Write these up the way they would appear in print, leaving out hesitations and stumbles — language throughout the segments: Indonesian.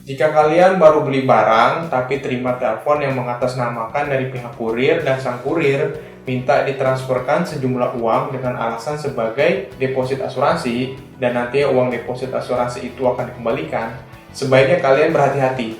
Jika kalian baru beli barang tapi terima telepon yang mengatasnamakan dari pihak kurir dan sang kurir minta ditransferkan sejumlah uang dengan alasan sebagai deposit asuransi dan nanti uang deposit asuransi itu akan dikembalikan, sebaiknya kalian berhati-hati.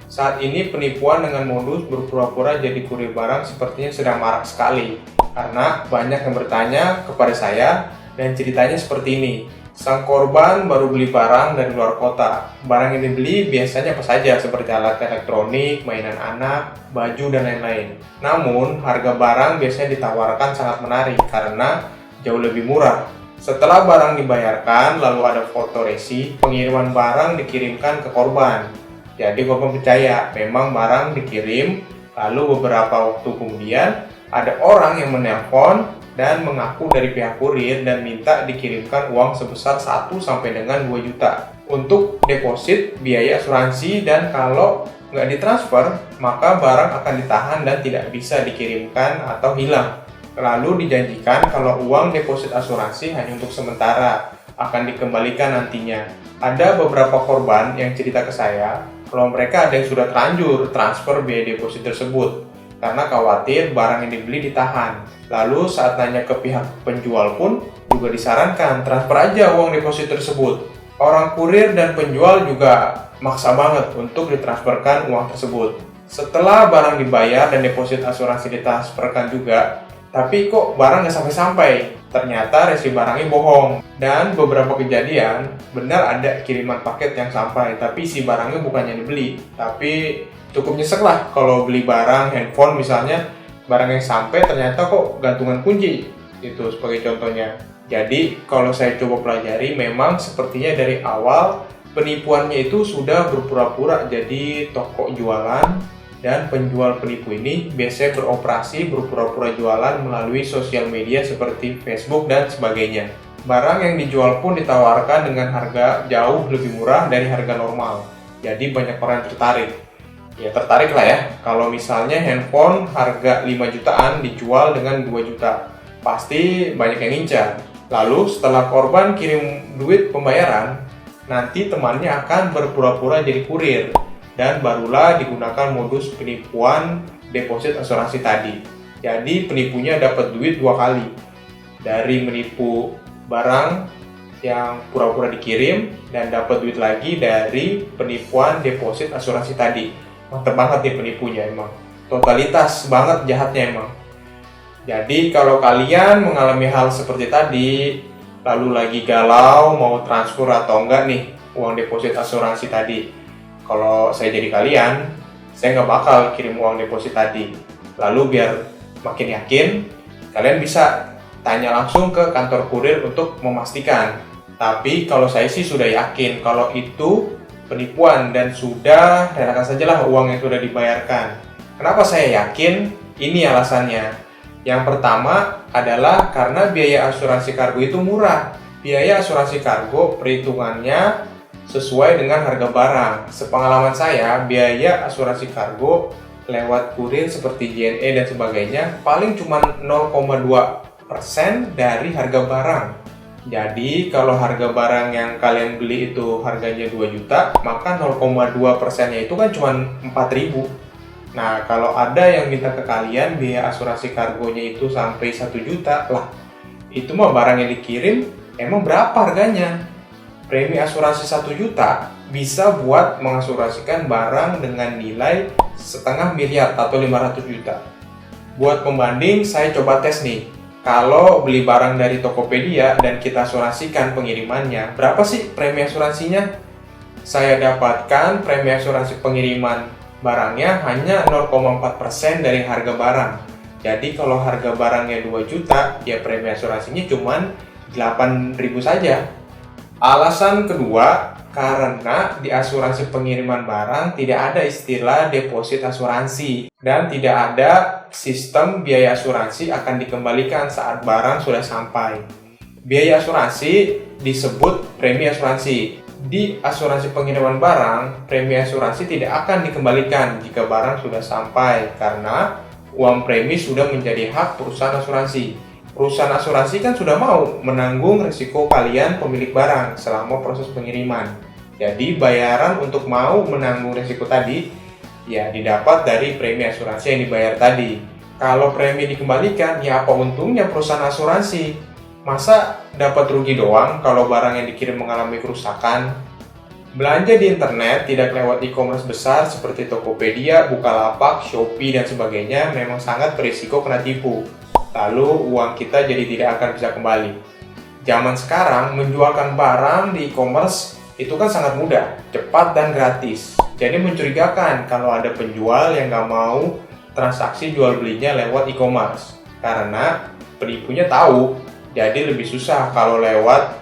Saat ini penipuan dengan modus berpura-pura jadi kurir barang sepertinya sedang marak sekali karena banyak yang bertanya kepada saya dan ceritanya seperti ini. Sang korban baru beli barang dari luar kota. Barang yang dibeli biasanya apa saja seperti alat elektronik, mainan anak, baju, dan lain-lain. Namun, harga barang biasanya ditawarkan sangat menarik karena jauh lebih murah. Setelah barang dibayarkan, lalu ada foto resi, pengiriman barang dikirimkan ke korban. Jadi korban percaya memang barang dikirim, lalu beberapa waktu kemudian ada orang yang menelpon dan mengaku dari pihak kurir dan minta dikirimkan uang sebesar 1 sampai dengan 2 juta untuk deposit biaya asuransi, dan kalau nggak ditransfer maka barang akan ditahan dan tidak bisa dikirimkan atau hilang. Lalu dijanjikan kalau uang deposit asuransi hanya untuk sementara, akan dikembalikan nantinya. Ada beberapa korban yang cerita ke saya kalau mereka ada yang sudah terlanjur transfer biaya deposit tersebut karena khawatir barang yang dibeli ditahan. Lalu saat nanya ke pihak penjual pun juga disarankan transfer aja uang deposit tersebut. Orang kurir dan penjual juga maksa banget untuk ditransferkan uang tersebut. Setelah barang dibayar dan deposit asuransi ditransferkan juga, tapi kok barang nggak sampai-sampai. Ternyata resi barangnya bohong. Dan beberapa kejadian benar ada kiriman paket yang sampai, tapi si barangnya bukannya dibeli. Tapi cukup nyesek lah kalau beli barang handphone misalnya, barang yang sampai ternyata kok gantungan kunci, itu sebagai contohnya. Jadi kalau saya coba pelajari, memang sepertinya dari awal penipuannya itu sudah berpura-pura jadi toko jualan, dan penjual penipu ini biasanya beroperasi berpura-pura jualan melalui sosial media seperti Facebook dan sebagainya. Barang yang dijual pun ditawarkan dengan harga jauh lebih murah dari harga normal, jadi banyak orang tertarik. Ya tertarik lah ya, kalau misalnya handphone harga 5 jutaan dijual dengan 2 juta, pasti banyak yang ngincar. Lalu setelah korban kirim duit pembayaran, nanti temannya akan berpura-pura jadi kurir, dan barulah digunakan modus penipuan deposit asuransi tadi. Jadi penipunya dapat duit 2 kali, dari menipu barang yang pura-pura dikirim dan dapat duit lagi dari penipuan deposit asuransi tadi. Mantap banget nih penipunya emang. Totalitas banget jahatnya emang. Jadi kalau kalian mengalami hal seperti tadi, lalu lagi galau mau transfer atau enggak nih uang deposit asuransi tadi, kalau saya jadi kalian, saya nggak bakal kirim uang deposit tadi. Lalu biar makin yakin, kalian bisa tanya langsung ke kantor kurir untuk memastikan. Tapi kalau saya sih sudah yakin kalau itu penipuan dan sudah relakan sajalah uang yang sudah dibayarkan. Kenapa saya yakin? Ini alasannya. Yang pertama adalah karena biaya asuransi kargo itu murah. Biaya asuransi kargo perhitungannya sesuai dengan harga barang. Sepengalaman saya, biaya asuransi kargo lewat kurir seperti JNE dan sebagainya paling cuma 0,2% dari harga barang. Jadi kalau harga barang yang kalian beli itu harganya 2 juta, maka 0,2%-nya itu kan cuma 4.000. Nah, kalau ada yang minta ke kalian biaya asuransi kargonya itu sampai 1 juta, lah itu mah barang yang dikirim emang berapa harganya? Premi asuransi 1 juta bisa buat mengasuransikan barang dengan nilai 0,5 miliar atau 500 juta. Buat pembanding, saya coba tes nih. Kalau beli barang dari Tokopedia dan kita asuransikan pengirimannya, berapa sih premi asuransinya? Saya dapatkan premi asuransi pengiriman barangnya hanya 0,4% dari harga barang. Jadi kalau harga barangnya 2 juta, ya premi asuransinya cuma 8.000 saja. Alasan kedua, karena di asuransi pengiriman barang tidak ada istilah deposit asuransi dan tidak ada sistem biaya asuransi akan dikembalikan saat barang sudah sampai. Biaya asuransi disebut premi asuransi. Di asuransi pengiriman barang, premi asuransi tidak akan dikembalikan jika barang sudah sampai karena uang premi sudah menjadi hak perusahaan asuransi. Perusahaan asuransi kan sudah mau menanggung risiko kalian pemilik barang selama proses pengiriman. Jadi bayaran untuk mau menanggung risiko tadi ya didapat dari premi asuransi yang dibayar tadi. Kalau premi dikembalikan, ya apa untungnya perusahaan asuransi? Masa dapat rugi doang kalau barang yang dikirim mengalami kerusakan? Belanja di internet tidak lewat e-commerce besar seperti Tokopedia, Bukalapak, Shopee, dan sebagainya memang sangat berisiko kena tipu. Lalu uang kita jadi tidak akan bisa kembali. Zaman sekarang menjualkan barang di e-commerce itu kan sangat mudah, cepat dan gratis. Jadi mencurigakan kalau ada penjual yang nggak mau transaksi jual belinya lewat e-commerce. Karena penipunya tahu, jadi lebih susah kalau lewat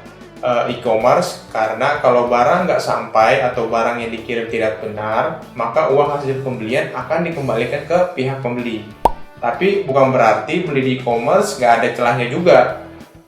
e-commerce, karena kalau barang nggak sampai atau barang yang dikirim tidak benar, maka uang hasil pembelian akan dikembalikan ke pihak pembeli. Tapi bukan berarti beli di e-commerce nggak ada celahnya juga.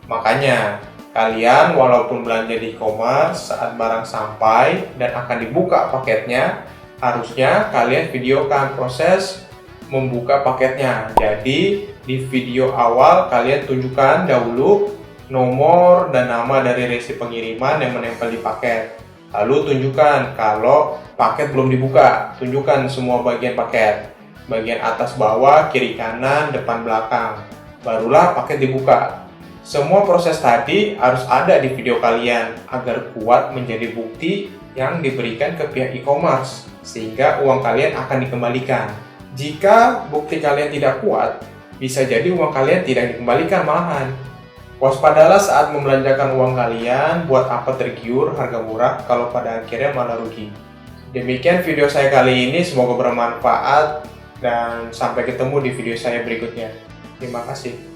Makanya, kalian walaupun belanja di e-commerce, saat barang sampai dan akan dibuka paketnya, harusnya kalian videokan proses membuka paketnya. Jadi, di video awal kalian tunjukkan dahulu nomor dan nama dari resi pengiriman yang menempel di paket. Lalu tunjukkan kalau paket belum dibuka, tunjukkan semua bagian paket. Bagian atas bawah, kiri kanan, depan belakang. Barulah paket dibuka. Semua proses tadi harus ada di video kalian agar kuat menjadi bukti yang diberikan ke pihak e-commerce sehingga uang kalian akan dikembalikan. Jika bukti kalian tidak kuat, bisa jadi uang kalian tidak dikembalikan malahan. Waspadalah saat membelanjakan uang kalian, buat apa tergiur harga murah kalau pada akhirnya malah rugi. Demikian video saya kali ini, semoga bermanfaat dan sampai ketemu di video saya berikutnya. Terima kasih.